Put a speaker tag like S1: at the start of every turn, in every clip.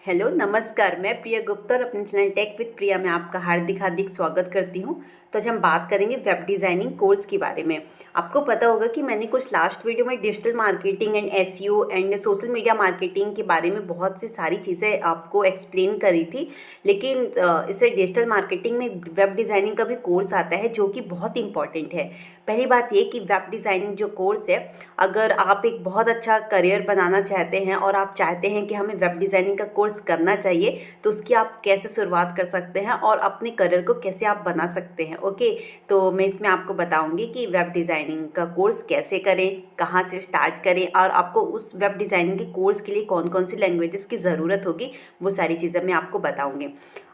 S1: Hello नमस्कार। मैं प्रिया गुप्ता और अपने चैनल टेक विद प्रिया में आपका हार्दिक हार्दिक स्वागत करती हूँ। तो आज हम बात करेंगे वेब डिज़ाइनिंग कोर्स के बारे में। आपको पता होगा कि मैंने कुछ लास्ट वीडियो में digital marketing and SEO and social media marketing के बारे में बहुत सी सारी चीज़ें आपको एक्सप्लेन करी थी। लेकिन इसे डिजिटल मार्केटिंग में वेब डिज़ाइनिंग का भी कोर्स आता है जो कि बहुत इंपॉर्टेंट है। पहली बात ये कि वेब डिज़ाइनिंग जो कोर्स है, अगर आप एक बहुत अच्छा करियर बनाना चाहते हैं और आप चाहते हैं कि हमें वेब डिज़ाइनिंग का कोर्स करना चाहिए, तो उसकी आप कैसे शुरुआत कर सकते हैं और अपने करियर को कैसे आप बना सकते हैं। ओके, तो मैं इसमें आपको बताऊंगी कि वेब डिज़ाइनिंग का कोर्स कैसे करें, कहाँ से स्टार्ट करें और आपको उस वेब डिज़ाइनिंग के कोर्स के लिए कौन कौन सी लैंग्वेजेस की ज़रूरत होगी, वो सारी चीज़ें मैं आपको बताऊंगी।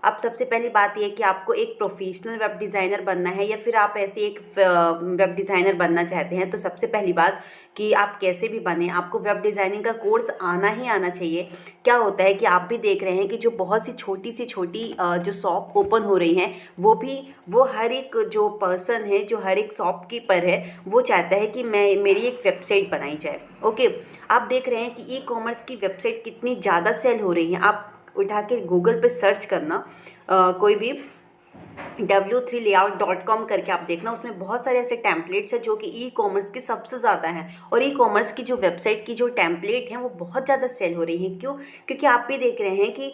S1: अब सबसे पहली बात यह कि आपको एक प्रोफेशनल वेब डिज़ाइनर बनना है या फिर आप ऐसे एक वेब डिज़ाइनर बनना चाहते हैं, तो सबसे पहली बात कि आप कैसे भी बने, आपको वेब डिज़ाइनिंग का कोर्स आना ही आना चाहिए। क्या होता है कि आप भी देख रहे हैं कि जो बहुत सी छोटी जो शॉप ओपन हो रही हैं, वो हर एक जो पर्सन है, जो हर एक शॉपकीपर है, वो चाहता है कि मेरी एक वेबसाइट बनाई जाए। ओके, आप देख रहे हैं कि ई कॉमर्स की वेबसाइट कितनी ज़्यादा सेल हो रही है। आप उठा के गूगल पे सर्च करना, कोई भी w3layout.com करके आप देखना, उसमें बहुत सारे ऐसे टेम्पलेट्स हैं जो कि ई कॉमर्स की सबसे ज़्यादा हैं। और ई कॉमर्स की जो वेबसाइट की जो टेम्पलेट हैं वो बहुत ज़्यादा सेल हो रही हैं। क्यों? क्योंकि आप भी देख रहे हैं कि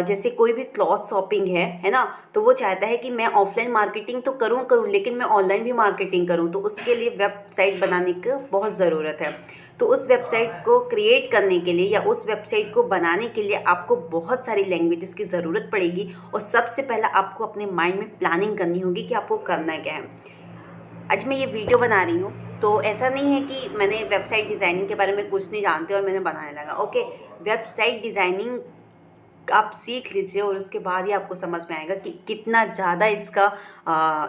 S1: जैसे कोई भी क्लॉथ शॉपिंग है ना, तो वो चाहता है कि मैं ऑफलाइन मार्केटिंग तो करूँ लेकिन मैं ऑनलाइन भी मार्केटिंग करूँ, तो उसके लिए वेबसाइट बनाने की बहुत ज़रूरत है। तो उस वेबसाइट को क्रिएट करने के लिए या उस वेबसाइट को बनाने के लिए आपको बहुत सारी लैंग्वेजेस की ज़रूरत पड़ेगी। और सबसे पहला आपको अपने माइंड में प्लानिंग करनी होगी कि आपको करना क्या है। आज मैं ये वीडियो बना रही हूँ, तो ऐसा नहीं है कि मैंने वेबसाइट डिज़ाइनिंग के बारे में कुछ नहीं जानती और मैंने बनाने लगा। ओके, वेबसाइट डिज़ाइनिंग आप सीख लीजिए और उसके बाद ही आपको समझ में आएगा कि कितना ज़्यादा इसका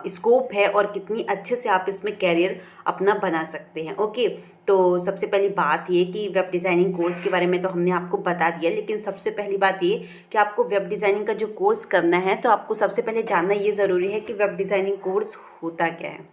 S1: स्कोप है और कितनी अच्छे से आप इसमें कैरियर अपना बना सकते हैं। ओके, तो सबसे पहली बात ये कि वेब डिज़ाइनिंग कोर्स के बारे में तो हमने आपको बता दिया, लेकिन सबसे पहली बात ये कि आपको वेब डिज़ाइनिंग का जो कोर्स करना है, तो आपको सबसे पहले जानना ये ज़रूरी है कि वेब डिज़ाइनिंग कोर्स होता क्या है।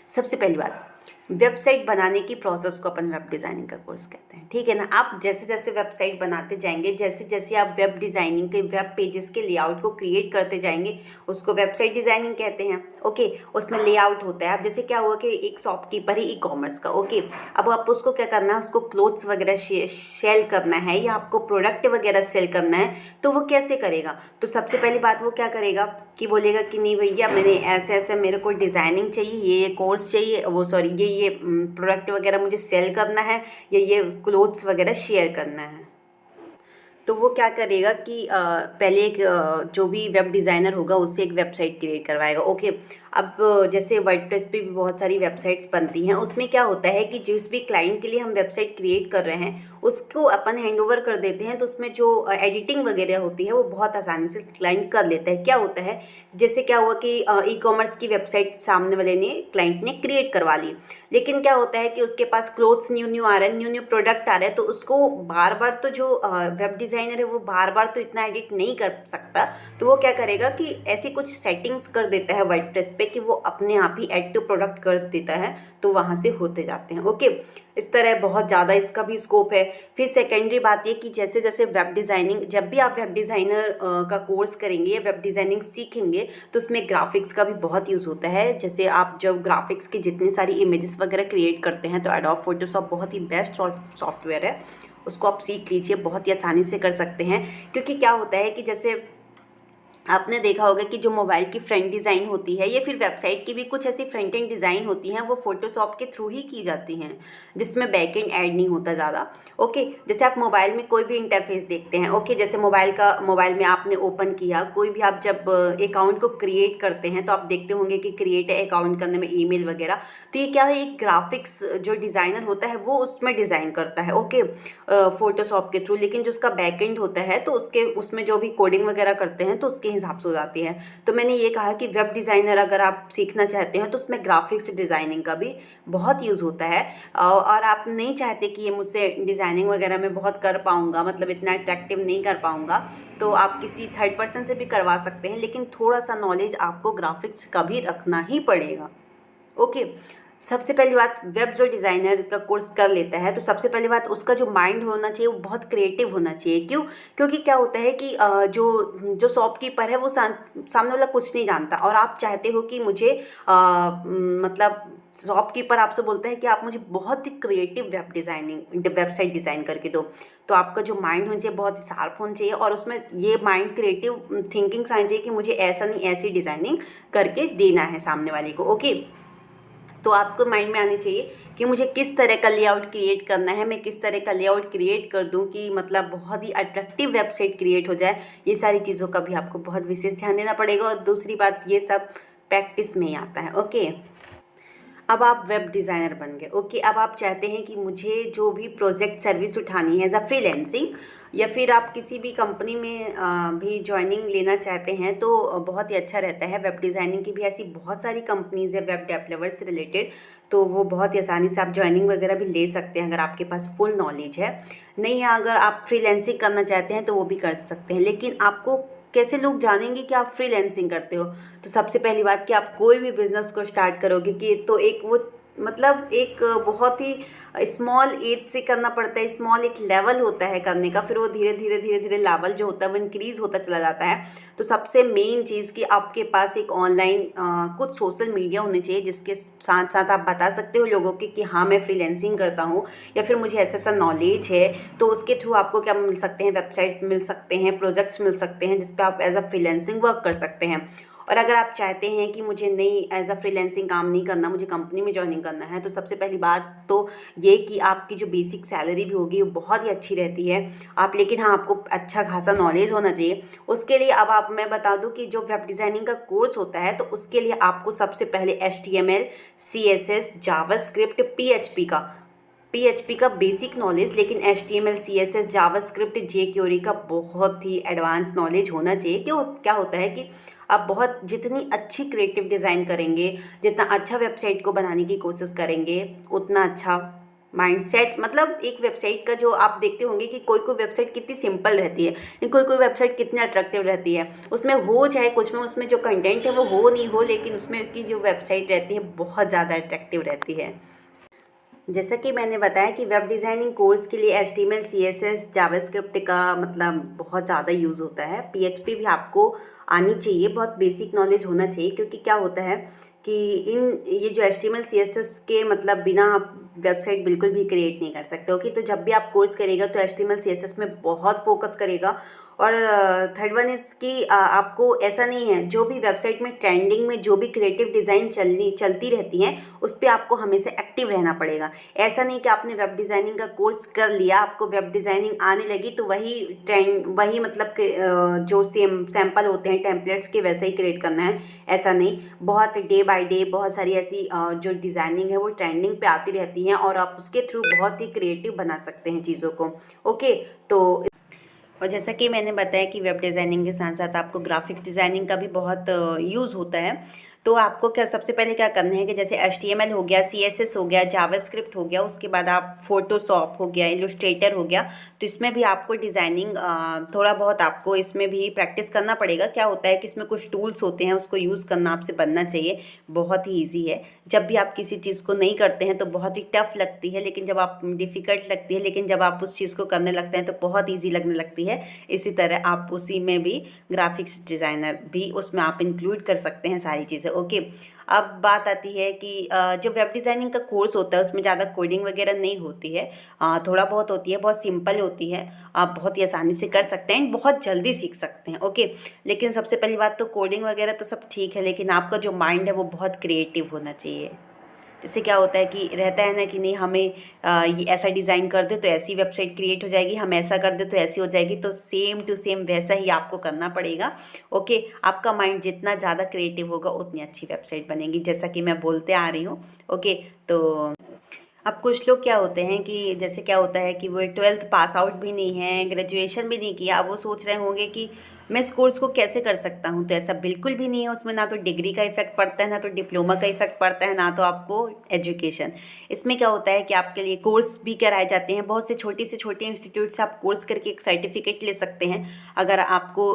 S1: सबसे पहली बात, वेबसाइट बनाने की प्रोसेस को अपन वेब डिज़ाइनिंग का कोर्स कहते हैं, ठीक है ना। आप जैसे जैसे वेबसाइट बनाते जाएंगे, जैसे जैसे आप वेब डिज़ाइनिंग के वेब पेजेस के लेआउट को क्रिएट करते जाएंगे, उसको वेबसाइट डिज़ाइनिंग कहते हैं। ओके, उसमें लेआउट होता है। अब जैसे क्या हुआ कि एक शॉपकीपर है ई कॉमर्स का, ओके, अब आप उसको क्या करना है, उसको क्लोथ्स वगैरह सेल करना है या आपको प्रोडक्ट वगैरह सेल करना है, तो वो कैसे करेगा। तो सबसे पहली बात वो क्या करेगा कि बोलेगा कि नहीं भैया, मैंने ऐसे ऐसे मेरे को डिज़ाइनिंग चाहिए, ये कोर्स चाहिए, वो सॉरी ये प्रोडक्ट वगैरह मुझे सेल करना है या ये क्लोथ्स वगैरह शेयर करना है। तो वो क्या करेगा कि पहले एक जो भी वेब डिज़ाइनर होगा उससे एक वेबसाइट क्रिएट करवाएगा। ओके, अब जैसे वर्डप्रेस पे भी बहुत सारी वेबसाइट्स बनती हैं, उसमें क्या होता है कि जिस भी क्लाइंट के लिए हम वेबसाइट क्रिएट कर रहे हैं उसको अपन हैंड ओवर कर देते हैं, तो उसमें जो एडिटिंग वगैरह होती है वो बहुत आसानी से क्लाइंट कर लेता है। क्या होता है, जैसे क्या हुआ कि ई कॉमर्स की वेबसाइट सामने वाले ने, क्लाइंट ने क्रिएट करवा ली, लेकिन क्या होता है कि उसके पास क्लोथ्स न्यू आ रहे हैं, न्यू प्रोडक्ट आ रहे हैं, तो उसको बार बार तो जो वेब डिज़ाइनर है वो बार बार तो इतना एडिट नहीं कर सकता। तो वो क्या करेगा कि ऐसी कुछ सेटिंग्स कर देता है वर्डप्रेस पे कि वो अपने आप ही ऐड टू प्रोडक्ट कर देता है, तो वहाँ से होते जाते हैं। ओके, इस तरह बहुत ज़्यादा इसका भी स्कोप है। फिर सेकेंडरी बात ये कि जैसे जैसे वेब डिज़ाइनिंग, जब भी आप वेब डिज़ाइनर का कोर्स करेंगे या वेब डिज़ाइनिंग सीखेंगे, तो उसमें ग्राफिक्स का भी बहुत यूज़ होता है। जैसे आप जब ग्राफिक्स की जितनी सारी इमेजेस वगैरह क्रिएट करते हैं, तो एडोब फोटोशॉप बहुत ही बेस्ट सॉफ्टवेयर है, उसको आप सीख लीजिए, बहुत ही आसानी से कर सकते हैं। क्योंकि क्या होता है कि जैसे आपने देखा होगा कि जो मोबाइल की फ्रंट डिज़ाइन होती है या फिर वेबसाइट की भी कुछ ऐसी फ्रंट एंड डिज़ाइन होती हैं, वो फोटोशॉप के थ्रू ही की जाती हैं, जिसमें बैक एंड ऐड नहीं होता ज़्यादा। ओके, जैसे आप मोबाइल में कोई भी इंटरफेस देखते हैं, ओके, जैसे मोबाइल में आपने ओपन किया, कोई भी आप जब अकाउंट को क्रिएट करते हैं तो आप देखते होंगे कि क्रिएट अकाउंट करने में ईमेल वगैरह, तो ये क्या है, एक ग्राफिक्स जो डिज़ाइनर होता है वो उसमें डिज़ाइन करता है, ओके, फोटोशॉप के थ्रू। लेकिन जो उसका बैक एंड होता है, तो उसमें जो भी कोडिंग वगैरह करते हैं तो उसके हिसाब से हो जाती है। तो मैंने ये कहा कि वेब डिज़ाइनर अगर आप सीखना चाहते हैं तो उसमें ग्राफिक्स डिज़ाइनिंग का भी बहुत यूज़ होता है। और आप नहीं चाहते कि ये मुझसे डिज़ाइनिंग वगैरह में बहुत कर पाऊँगा, मतलब इतना अट्रैक्टिव नहीं कर पाऊँगा, तो आप किसी थर्ड पर्सन से भी करवा सकते हैं, लेकिन थोड़ा सा नॉलेज आपको ग्राफिक्स का भी रखना ही पड़ेगा। ओके, सबसे पहली बात, वेब जो डिज़ाइनर का कोर्स कर लेता है तो सबसे पहली बात उसका जो माइंड होना चाहिए वो बहुत क्रिएटिव होना चाहिए। क्यों? क्योंकि क्या होता है कि जो शॉपकीपर है वो सामने वाला कुछ नहीं जानता और आप चाहते हो कि मुझे मतलब शॉपकीपर आपसे बोलता है कि आप मुझे बहुत ही क्रिएटिव वेबसाइट डिज़ाइन करके दो। तो आपका जो माइंड होना चाहिए बहुत ही शार्प होना चाहिए और उसमें ये माइंड क्रिएटिव थिंकिंग्स आनी चाहिए कि मुझे ऐसा नहीं ऐसी डिज़ाइनिंग करके देना है सामने वाले को। ओके, तो आपको माइंड में आनी चाहिए कि मुझे किस तरह का लेआउट क्रिएट करना है, मैं किस तरह का लेआउट क्रिएट कर दूं कि मतलब बहुत ही अट्रैक्टिव वेबसाइट क्रिएट हो जाए। ये सारी चीज़ों का भी आपको बहुत विशेष ध्यान देना पड़ेगा और दूसरी बात, ये सब प्रैक्टिस में ही आता है। ओके, अब आप वेब डिज़ाइनर बन गए। ओके, अब आप चाहते हैं कि मुझे जो भी प्रोजेक्ट सर्विस उठानी है एज अ फ्रीलैंसिंग, या फिर आप किसी भी कंपनी में भी ज्वाइनिंग लेना चाहते हैं तो बहुत ही अच्छा रहता है। वेब डिज़ाइनिंग की भी ऐसी बहुत सारी कंपनीज़ है वेब डेवलपर से रिलेटेड, तो वो बहुत ही आसानी से आप ज्वाइनिंग वगैरह भी ले सकते हैं अगर आपके पास फुल नॉलेज है। नहीं है, अगर आप फ्रीलैंसिंग करना चाहते हैं तो वो भी कर सकते हैं। लेकिन आपको कैसे लोग जानेंगे कि आप फ्रीलैंसिंग करते हो? तो सबसे पहली बात कि आप कोई भी बिज़नेस को स्टार्ट करोगे कि तो एक वो मतलब एक बहुत ही स्मॉल एज से करना पड़ता है, स्मॉल एक लेवल होता है करने का, फिर वो धीरे धीरे लेवल जो होता है वो इंक्रीज़ होता चला जाता है। तो सबसे मेन चीज़ कि आपके पास एक ऑनलाइन कुछ सोशल मीडिया होने चाहिए जिसके साथ साथ आप बता सकते हो लोगों के कि हाँ मैं फ्रीलैंसिंग करता हूँ या फिर मुझे ऐसा ऐसा नॉलेज है। तो उसके थ्रू आपको क्या मिल सकते हैं, वेबसाइट मिल सकते हैं, प्रोजेक्ट्स मिल सकते हैं जिस पे आप एज अ फ्रीलैंसिंग वर्क कर सकते हैं। और अगर आप चाहते हैं कि मुझे नहीं एज अ फ्रीलैंसिंग काम नहीं करना, मुझे कंपनी में ज्वाइनिंग करना है, तो सबसे पहली बात तो ये कि आपकी जो बेसिक सैलरी भी होगी वो बहुत ही अच्छी रहती है। आप लेकिन हाँ, आपको अच्छा खासा नॉलेज होना चाहिए। उसके लिए अब आप मैं बता दूं कि जो वेब डिज़ाइनिंग का कोर्स होता है तो उसके लिए आपको सबसे पहले HTML, CSS, जावास्क्रिप्ट, PHP का बेसिक नॉलेज, लेकिन HTML, CSS, जावास्क्रिप्ट, jQuery का बहुत ही एडवांस नॉलेज होना चाहिए। क्यों? क्या होता है कि आप बहुत जितनी अच्छी क्रिएटिव डिज़ाइन करेंगे, जितना अच्छा वेबसाइट को बनाने की कोशिश करेंगे, उतना अच्छा माइंडसेट। मतलब एक वेबसाइट का जो आप देखते होंगे कि कोई कोई वेबसाइट कितनी सिंपल रहती है लेकिन कोई कोई वेबसाइट कितनी अट्रैक्टिव रहती है। उसमें हो चाहे कुछ में, उसमें जो कंटेंट है वो हो नहीं हो, लेकिन उसमें की जो वेबसाइट रहती है बहुत ज़्यादा अट्रैक्टिव रहती है। जैसा कि मैंने बताया कि वेब डिज़ाइनिंग कोर्स के लिए HTML, CSS, जावास्क्रिप्ट का मतलब बहुत ज़्यादा यूज़ होता है। PHP भी आपको आनी चाहिए, बहुत बेसिक नॉलेज होना चाहिए। क्योंकि क्या होता है कि ये जो HTML, CSS के मतलब बिना आप वेबसाइट बिल्कुल भी क्रिएट नहीं कर सकते। ओके, तो जब भी आप कोर्स करेगा तो HTML, CSS में बहुत फोकस करेगा। और थर्ड वन इज़ कि आपको ऐसा नहीं है, जो भी वेबसाइट में ट्रेंडिंग में जो भी क्रिएटिव डिज़ाइन चलती रहती हैं उस पर आपको हमेशा एक्टिव रहना पड़ेगा। ऐसा नहीं कि आपने वेब डिज़ाइनिंग का कोर्स कर लिया, आपको वेब डिज़ाइनिंग आने लगी तो वही मतलब जो सैम्पल होते हैं टेम्पलेट्स के वैसे ही क्रिएट करना है, ऐसा नहीं। बहुत डे बाय डे बहुत सारी ऐसी जो डिज़ाइनिंग है वो ट्रेंडिंग पे आती रहती हैं और आप उसके थ्रू बहुत ही क्रिएटिव बना सकते हैं चीज़ों को। ओके, तो और जैसा कि मैंने बताया कि वेब डिज़ाइनिंग के साथ साथ आपको ग्राफिक डिज़ाइनिंग का भी बहुत यूज़ होता है। तो आपको क्या सबसे पहले क्या करना है कि जैसे HTML हो गया, CSS हो गया, जावास्क्रिप्ट हो गया, उसके बाद आप फोटोशॉप हो गया, इलस्ट्रेटर हो गया, तो इसमें भी आपको डिज़ाइनिंग थोड़ा बहुत आपको इसमें भी प्रैक्टिस करना पड़ेगा। क्या होता है कि इसमें कुछ टूल्स होते हैं, उसको यूज़ करना आपसे बनना चाहिए। बहुत ही ईजी है। जब भी आप किसी चीज़ को नहीं करते हैं तो बहुत ही टफ लगती है, लेकिन जब आप डिफ़िकल्ट लगती है, लेकिन जब आप उस चीज़ को करने लगते हैं तो बहुत ईजी लगने लगती है। इसी तरह आप उसी में भी ग्राफिक्स डिज़ाइनर भी उसमें आप इंक्लूड कर सकते हैं सारी चीज़ें। ओके, अब बात आती है कि जो वेब डिज़ाइनिंग का कोर्स होता है उसमें ज़्यादा कोडिंग वगैरह नहीं होती है, थोड़ा बहुत होती है, बहुत सिंपल होती है। आप बहुत ही आसानी से कर सकते हैं, बहुत जल्दी सीख सकते हैं। ओके, लेकिन सबसे पहली बात तो कोडिंग वगैरह तो सब ठीक है, लेकिन आपका जो माइंड है वो बहुत क्रिएटिव होना चाहिए। इससे क्या होता है कि रहता है ना कि नहीं हमें ये ऐसा डिज़ाइन कर दे तो ऐसी वेबसाइट क्रिएट हो जाएगी, हम ऐसा कर दे तो ऐसी हो जाएगी, तो सेम टू सेम वैसा ही आपको करना पड़ेगा। ओके, आपका माइंड जितना ज़्यादा क्रिएटिव होगा उतनी अच्छी वेबसाइट बनेगी, जैसा कि मैं बोलते आ रही हूँ। ओके, तो अब कुछ लोग क्या होते हैं कि जैसे क्या होता है कि वो 12th पास आउट भी नहीं है, ग्रेजुएशन भी नहीं किया, अब वो सोच रहे होंगे कि मैं इस कोर्स को कैसे कर सकता हूँ। तो ऐसा बिल्कुल भी नहीं है, उसमें ना तो डिग्री का इफेक्ट पड़ता है, ना तो डिप्लोमा का इफेक्ट पड़ता है, ना तो आपको एजुकेशन। इसमें क्या होता है कि आपके लिए कोर्स भी कराए जाते हैं, बहुत से छोटे इंस्टीट्यूट से आप कोर्स करके एक सर्टिफिकेट ले सकते हैं अगर आपको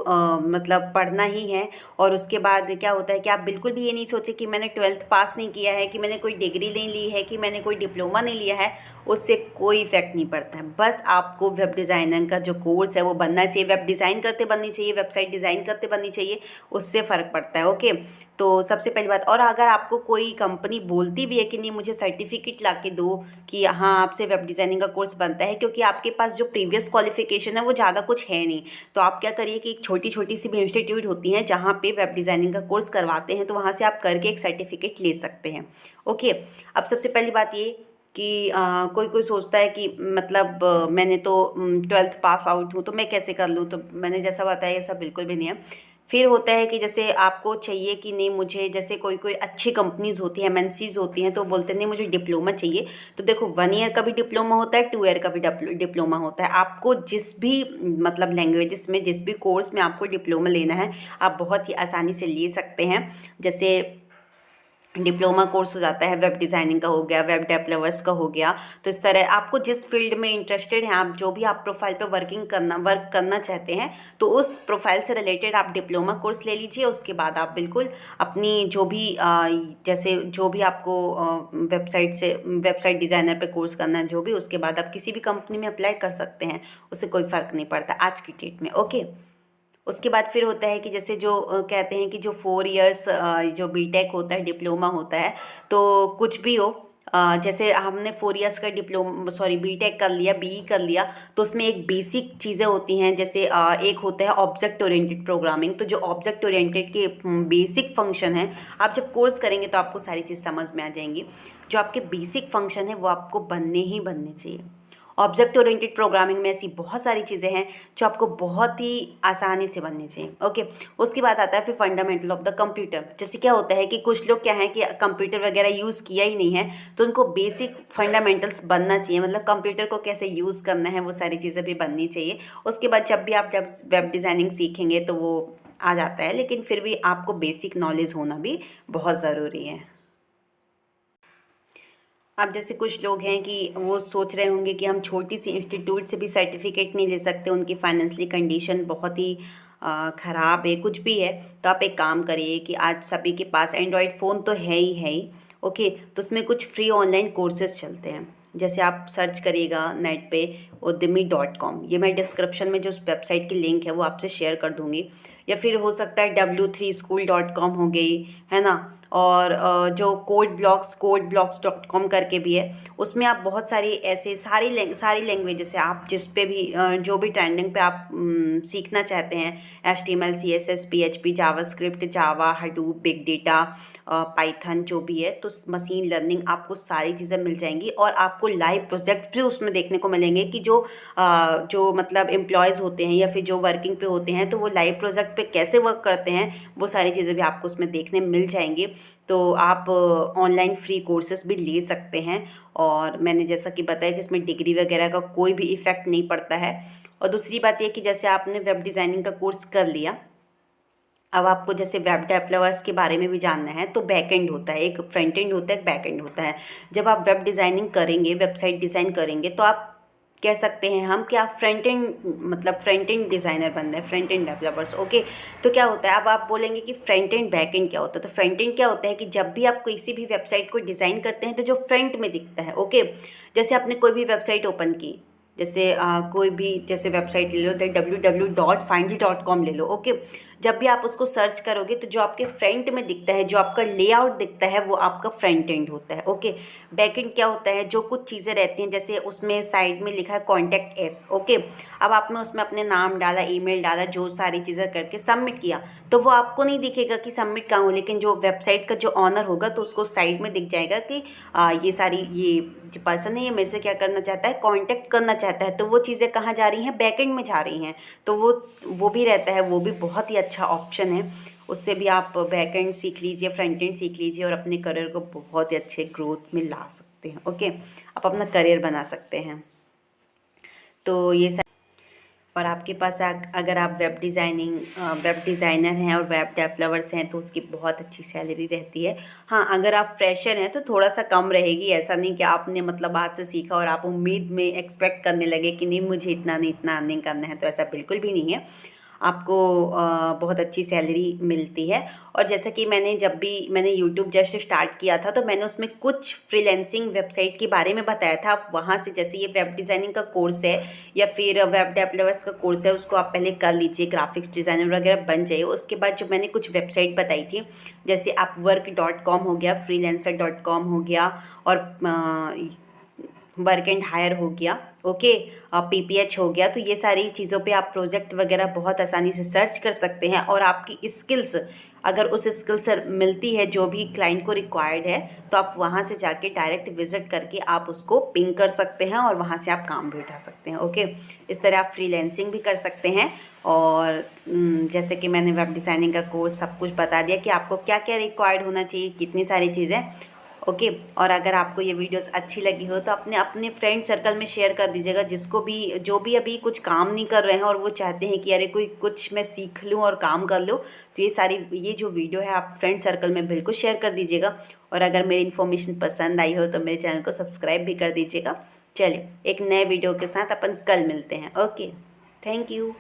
S1: मतलब पढ़ना ही है। और उसके बाद क्या होता है कि आप बिल्कुल भी ये नहीं सोचे कि मैंने 12th पास नहीं किया है, कि मैंने कोई डिग्री नहीं ली है, कि मैंने कोई डिप्लोमा नहीं लिया है, उससे कोई इफेक्ट नहीं पड़ता है। बस आपको वेब डिज़ाइनिंग का जो कोर्स है वो बनना चाहिए, वेब डिज़ाइन करते बननी चाहिए, वेबसाइट डिज़ाइन करते बननी चाहिए, उससे फ़र्क पड़ता है। ओके, तो सबसे पहली बात। और अगर आपको कोई कंपनी बोलती भी है कि नहीं मुझे सर्टिफिकेट ला के दो कि हाँ आपसे वेब डिज़ाइनिंग का कोर्स बनता है, क्योंकि आपके पास जो प्रीवियस क्वालिफिकेशन है वो ज़्यादा कुछ है नहीं, तो आप क्या करिए कि एक छोटी छोटी सी भी इंस्टीट्यूट होती हैं जहाँ पे वेब डिज़ाइनिंग का कोर्स करवाते हैं, तो वहाँ से आप करके एक सर्टिफिकेट ले सकते हैं। ओके, अब सबसे पहली बात ये कि कोई कोई सोचता है कि मतलब मैंने तो 12th पास आउट हूँ तो मैं कैसे कर लूँ, तो मैंने जैसा बताया ऐसा बिल्कुल भी नहीं है। फिर होता है कि जैसे आपको चाहिए कि नहीं मुझे, जैसे कोई कोई अच्छी कंपनीज़ होती हैं, एमएनसीज़ होती हैं, तो बोलते हैं नहीं मुझे डिप्लोमा चाहिए। तो देखो 1 ईयर का भी डिप्लोमा होता है, 2 ईयर का भी डिप्लोमा होता है। आपको जिस भी मतलब लैंग्वेजेस में, जिस भी कोर्स में आपको डिप्लोमा लेना है, आप बहुत ही आसानी से ले सकते हैं। जैसे डिप्लोमा कोर्स हो जाता है, वेब डिज़ाइनिंग का हो गया, वेब डेवलपर्स का हो गया। तो इस तरह आपको जिस फील्ड में इंटरेस्टेड हैं, आप जो भी आप प्रोफाइल पे वर्क करना चाहते हैं, तो उस प्रोफाइल से रिलेटेड आप डिप्लोमा कोर्स ले लीजिए। उसके बाद आप बिल्कुल अपनी जो भी जैसे जो भी आपको वेबसाइट डिज़ाइनर पे कोर्स करना है, जो भी, उसके बाद आप किसी भी कंपनी में अप्लाई कर सकते हैं, उससे कोई फ़र्क नहीं पड़ता आज की डेट में। ओके, उसके बाद फिर होता है कि जैसे जो कहते हैं कि जो 4 इयर्स जो बीटेक होता है, डिप्लोमा होता है, तो कुछ भी हो, जैसे हमने 4 इयर्स का बीटेक कर लिया, बीई कर लिया, तो उसमें एक बेसिक चीज़ें होती हैं। जैसे एक होता है ऑब्जेक्ट ओरिएंटेड प्रोग्रामिंग। तो जो ऑब्जेक्ट ओरिएंटेड के बेसिक फंक्शन है, आप जब कोर्स करेंगे तो आपको सारी चीज़ समझ में आ जाएंगी। जो आपके बेसिक फंक्शन है वो आपको बनने ही बनने चाहिए। ऑब्जेक्ट ओरिएंटेड प्रोग्रामिंग में ऐसी बहुत सारी चीज़ें हैं जो आपको बहुत ही आसानी से बननी चाहिए। ओके, उसके बाद आता है फिर फंडामेंटल ऑफ द कंप्यूटर। जैसे क्या होता है कि कुछ लोग क्या है कि कंप्यूटर वगैरह यूज़ किया ही नहीं है, तो उनको बेसिक फंडामेंटल्स बनना चाहिए, मतलब कंप्यूटर को कैसे यूज़ करना है वो सारी चीज़ें भी बननी चाहिए। उसके बाद जब वेब डिज़ाइनिंग सीखेंगे तो वो आ जाता है, लेकिन फिर भी आपको बेसिक नॉलेज होना भी बहुत ज़रूरी है। अब जैसे कुछ लोग हैं कि वो सोच रहे होंगे कि हम छोटी सी इंस्टीट्यूट से भी सर्टिफिकेट नहीं ले सकते, उनकी फाइनेंशियली कंडीशन बहुत ही ख़राब है, कुछ भी है। तो आप एक काम करिए कि आज सभी के पास एंड्रॉयड फ़ोन तो है ही। ओके, तो उसमें कुछ फ्री ऑनलाइन कोर्सेज चलते हैं। जैसे आप सर्च करिएगा नेट पे udemy.com, ये मैं डिस्क्रिप्शन में जो उस वेबसाइट की लिंक है वो आपसे शेयर कर दूँगी। या फिर हो सकता है w3school.com हो गई, है ना। और जो कोड ब्लॉक्स.com करके भी है, उसमें आप बहुत सारी ऐसे सारी लैंग्वेजेस है, आप जिस पे भी जो भी ट्रेंडिंग पे आप सीखना चाहते हैं, HTML CSS PHP जावास्क्रिप्ट जावा हडूप बिग डेटा पाइथन जो भी है, तो मशीन लर्निंग आपको सारी चीज़ें मिल जाएंगी। और आपको लाइव प्रोजेक्ट्स भी उसमें देखने को मिलेंगे कि जो मतलब एम्प्लॉयज़ होते हैं या फिर जो वर्किंग पे होते हैं, तो वो लाइव प्रोजेक्ट पे कैसे वर्क करते हैं, वो सारी चीज़ें भी आपको उसमें देखने मिल जाएंगी। तो आप ऑनलाइन फ्री कोर्सेज भी ले सकते हैं। और मैंने जैसा कि बताया कि इसमें डिग्री वगैरह का कोई भी इफ़ेक्ट नहीं पड़ता है। और दूसरी बात ये कि जैसे आपने वेब डिज़ाइनिंग का कोर्स कर लिया, अब आपको जैसे वेब डेवलपर्स के बारे में भी जानना है, तो बैक एंड होता है, एक फ्रंट एंड होता है, एक बैक एंड होता है। जब आप वेब डिज़ाइनिंग करेंगे, वेबसाइट डिज़ाइन करेंगे, तो आप कह सकते हैं हम कि आप फ्रंट एंड डिज़ाइनर बन रहे हैं, फ्रंट एंड डेवलपर्स। ओके, तो क्या होता है, अब आप बोलेंगे कि फ्रंट एंड बैक एंड क्या होता है। तो फ्रंट एंड क्या होता है कि जब भी आप किसी भी वेबसाइट को डिज़ाइन करते हैं, तो जो फ्रंट में दिखता है। ओके, जैसे आपने कोई भी वेबसाइट ओपन की, जैसे कोई भी जैसे वेबसाइट ले लो, तो www.findy.com ले लो। ओके, जब भी आप उसको सर्च करोगे तो जो आपके फ्रंट में दिखता है, जो आपका लेआउट दिखता है, वो आपका फ्रंट एंड होता है। ओके, बैक एंड क्या होता है, जो कुछ चीज़ें रहती हैं, जैसे उसमें साइड में लिखा है कॉन्टैक्ट एस। ओके, अब आपने उसमें अपने नाम डाला, ईमेल डाला, जो सारी चीज़ें करके सबमिट किया, तो वो आपको नहीं दिखेगा कि सबमिट कहाँ हो, लेकिन जो वेबसाइट का जो ऑनर होगा तो उसको साइड में दिख जाएगा कि ये जो पर्सन है ये मेरे से क्या करना चाहता है, कॉन्टैक्ट करना चाहता है। तो वो चीज़ें कहाँ जा रही हैं, बैक एंड में जा रही हैं। तो वो भी रहता है, वो भी बहुत ही अच्छा ऑप्शन है। उससे भी आप बैक एंड सीख लीजिए, फ्रंट एंड सीख लीजिए और अपने करियर को बहुत ही अच्छे ग्रोथ में ला सकते हैं। सकते हैं। ओके, आप अपना करियर बना सकते हैं। तो ये और आपके पास अगर आप वेब डिज़ाइनर हैं और वेब डेवलपर्स हैं तो उसकी बहुत अच्छी सैलरी रहती है। हाँ, अगर आप फ्रेशर हैं तो थोड़ा सा कम रहेगी। ऐसा नहीं कि आपने मतलब आज से सीखा और आप उम्मीद में एक्सपेक्ट करने लगे कि नहीं मुझे इतना नहीं इतना अर्निंग करना है, तो ऐसा बिल्कुल भी नहीं है। आपको बहुत अच्छी सैलरी मिलती है। और जैसा कि मैंने यूट्यूब जस्ट स्टार्ट किया था तो मैंने उसमें कुछ फ्रीलैंसिंग वेबसाइट के बारे में बताया था। आप वहाँ से, जैसे ये वेब डिज़ाइनिंग का कोर्स है या फिर वेब डेवलपर्स का कोर्स है, उसको आप पहले कर लीजिए, ग्राफिक्स डिज़ाइनर वगैरह बन जाइए। उसके बाद जो मैंने कुछ वेबसाइट बताई थी, जैसे upwork.com हो गया, freelancer.com हो गया, और वर्क एंड हायर हो गया, ओके, PPH हो गया। तो ये सारी चीज़ों पे आप प्रोजेक्ट वगैरह बहुत आसानी से सर्च कर सकते हैं। और आपकी स्किल्स अगर उस स्किल से मिलती है जो भी क्लाइंट को रिक्वायर्ड है, तो आप वहाँ से जाके डायरेक्ट विजिट करके आप उसको पिंग कर सकते हैं और वहाँ से आप काम भी उठा सकते हैं। ओके, इस तरह आप फ्रीलैंसिंग भी कर सकते हैं। और जैसे कि मैंने वेब डिज़ाइनिंग का कोर्स सब कुछ बता दिया कि आपको क्या क्या रिक्वायर्ड होना चाहिए, कितनी सारी चीज़ें। ओके, और अगर आपको ये वीडियोस अच्छी लगी हो तो अपने अपने फ्रेंड सर्कल में शेयर कर दीजिएगा, जिसको भी जो भी अभी कुछ काम नहीं कर रहे हैं और वो चाहते हैं कि अरे कोई कुछ मैं सीख लूँ और काम कर लूँ, तो ये जो वीडियो है आप फ्रेंड सर्कल में बिल्कुल शेयर कर दीजिएगा। और अगर मेरी इन्फॉर्मेशन पसंद आई हो तो मेरे चैनल को सब्सक्राइब भी कर दीजिएगा। चलिए, एक नए वीडियो के साथ अपन कल मिलते हैं। Okay, thank you.